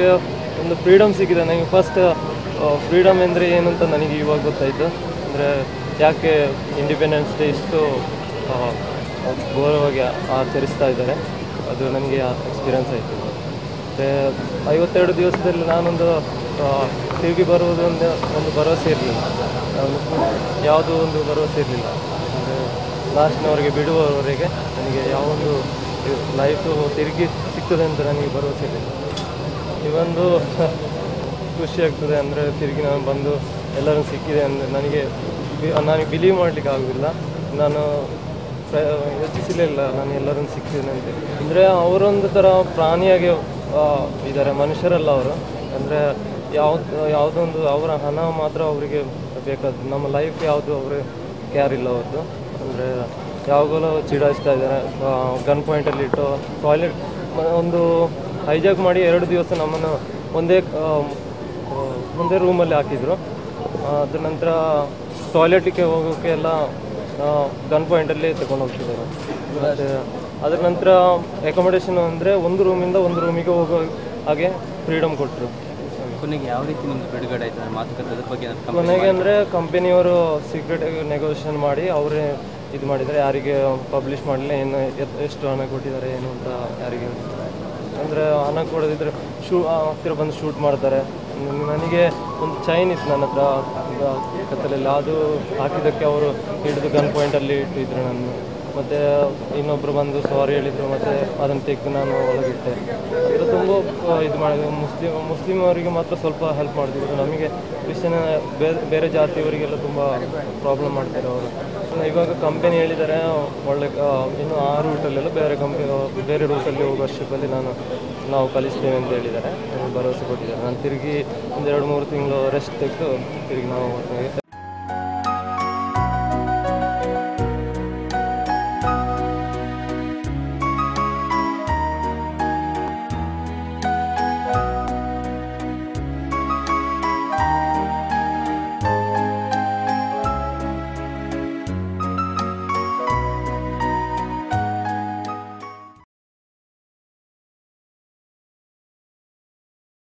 ನನಗೆ ಒಂದು ಫ್ರೀಡಮ್ ಸಿಕ್ಕಿದೆ. ನನಗೆ ಫಸ್ಟ್ ಫ್ರೀಡಮ್ ಅಂದರೆ ಏನು ಅಂತ ನನಗೆ ಇವಾಗ ಗೊತ್ತಾಯಿತು. ಅಂದರೆ ಯಾಕೆ ಇಂಡಿಪೆಂಡೆನ್ಸ್ ಡೇ ಇಷ್ಟು ಗೌರವವಾಗಿ ಆಚರಿಸ್ತಾ ಇದ್ದಾರೆ, ಅದು ನನಗೆ ಎಕ್ಸ್ಪೀರಿಯನ್ಸ್ ಆಯಿತು. ಮತ್ತು 52 ದಿವಸದಲ್ಲಿ ನಾನೊಂದು ತಿರುಗಿ ಬರುವುದು ಒಂದು ಭರವಸೆ ಇರಲಿಲ್ಲ, ಯಾವುದೋ ಒಂದು ಭರವಸೆ ಇರಲಿಲ್ಲ. ಅಂದರೆ ಲಾಸ್ಟ್ನವರೆಗೆ ಬಿಡುವವರೆಗೆ ನನಗೆ ಯಾವೊಂದು ಲೈಫು ತಿರುಗಿ ಸಿಗ್ತದೆ ಅಂತ ನನಗೆ ಭರವಸೆ ಇರಲಿಲ್ಲ. ಇವೊಂದು ಖುಷಿ ಆಗ್ತದೆ. ಅಂದರೆ ತಿರುಗಿ ನಾನು ಬಂದು ಎಲ್ಲರೂ ಸಿಕ್ಕಿದೆ ಅಂದರೆ ನನಗೆ ಬಿಲೀವ್ ಮಾಡಲಿಕ್ಕೆ ಆಗೋದಿಲ್ಲ. ನಾನು ಯೋಚಿಸಲಿಲ್ಲ ನಾನು ಎಲ್ಲರನ್ನು ಸಿಕ್ಕಿದ್ದೇನೆ ಅಂತ. ಅಂದರೆ ಅವರೊಂದು ಥರ ಪ್ರಾಣಿಯಾಗಿ ಇದ್ದಾರೆ, ಮನುಷ್ಯರಲ್ಲ ಅವರು. ಅಂದರೆ ಯಾವುದೊಂದು ಅವರ ಹಣ ಮಾತ್ರ ಅವರಿಗೆ ಬೇಕಾದ್ದು, ನಮ್ಮ ಲೈಫ್ ಯಾವುದು ಅವರು ಕೇರ್ ಇಲ್ಲ ಅವ್ರದ್ದು. ಅಂದರೆ ಯಾವಾಗಲೂ ಚಿಡಾಯಿಸ್ತಾ ಇದ್ದಾರೆ. ಗನ್ ಪಾಯಿಂಟಲ್ಲಿ ಇಟ್ಟು ಟಾಯ್ಲೆಟ್ ಒಂದು ಹೈಜಾಕ್ ಮಾಡಿ 2 ದಿವಸ ನಮ್ಮನ್ನು ಒಂದೇ ರೂಮಲ್ಲಿ ಹಾಕಿದರು. ಅದ್ರ ನಂತರ ಟಾಯ್ಲೆಟಿಗೆ ಹೋಗೋಕ್ಕೆ ಎಲ್ಲ ಗನ್ ಪಾಯಿಂಟಲ್ಲಿ ತಗೊಂಡು ಹೋಗ್ತಿದ್ದಾರೆ. ಮತ್ತು ಅದರ ನಂತರ ಅಕೊಮಡೇಷನ್ ಅಂದರೆ ಒಂದು ರೂಮಿಂದ ಒಂದು ರೂಮಿಗೆ ಹೋಗೋ ಹಾಗೆ ಫ್ರೀಡಮ್ ಕೊಟ್ಟರು. ಕೊನೆಗೆ ಯಾವ ರೀತಿ ನಿಮ್ಗೆ ಬಿಡುಗಡೆ ಆಯಿತು ಮಾತುಕತೆ ಅದ್ರ ಬಗ್ಗೆ? ಕೊನೆಗೆ ಅಂದರೆ ಕಂಪನಿಯವರು ಸೀಕ್ರೆಟ್ ನೆಗೋಷಿಯೇಷನ್ ಮಾಡಿ ಅವರೇ ಇದು ಮಾಡಿದ್ದಾರೆ. ಯಾರಿಗೆ ಪಬ್ಲಿಷ್ ಮಾಡಲಿಲ್ಲ, ಏನು ಎಷ್ಟು ಹಣ ಕೊಟ್ಟಿದ್ದಾರೆ ಏನು ಅಂತ ಯಾರಿಗೆ. ಅಂದರೆ ಹಣ ಕೊಡೋದಿದ್ರೆ ಹತ್ತಿರ ಬಂದು ಶೂಟ್ ಮಾಡ್ತಾರೆ. ನನಗೆ ಒಂದು ಚೈನ್ ಇತ್ತು ನನ್ನ ಹತ್ರ ಕತ್ತಲಲ್ಲಿ, ಅದು ಹಾಕಿದ್ದಕ್ಕೆ ಅವರು ಹಿಡಿದು ಗನ್ ಪಾಯಿಂಟಲ್ಲಿ ಇಟ್ಟಿದ್ರು ನನ್ನ. ಮತ್ತು ಇನ್ನೊಬ್ಬರು ಬಂದು ಸಾರಿ ಹೇಳಿದರು, ಮತ್ತು ಅದನ್ನು ತೆಗೆದು ನಾನು ಒಳಗಿಟ್ಟೆ. ಅದರ ತುಂಬ ಇದು ಮಾಡಿದ್ರು. ಮುಸ್ಲಿಮ್ ಅವರಿಗೆ ಮಾತ್ರ ಸ್ವಲ್ಪ ಹೆಲ್ಪ್ ಮಾಡ್ತಿದ್ರು. ನಮಗೆ ಕ್ರಿಶ್ಚಿಯನ್ ಬೇರೆ ಜಾತಿಯವರಿಗೆಲ್ಲ ತುಂಬ ಪ್ರಾಬ್ಲಮ್ ಮಾಡ್ತಾರೆ ಅವರು. ಇವಾಗ ಕಂಪನಿ ಹೇಳಿದ್ದಾರೆ ಒಳ್ಳೆ ಇನ್ನು ಆ ರೂಟಲ್ಲೆಲ್ಲ ಬೇರೆ ರೂಟಲ್ಲಿ ಹೋಗೋ ಶಿಪ್ಪಲ್ಲಿ ನಾವು ಕಲಿಸ್ತೇವೆ ಅಂತ ಹೇಳಿದ್ದಾರೆ. ಭರವಸೆ ಕೊಟ್ಟಿದ್ದಾರೆ. ನಾನು ತಿರುಗಿ ಒಂದು 2-3 ತಿಂಗಳು ರೆಸ್ಟ್ ತೆಗೆದು ತಿರುಗಿ ನಾವು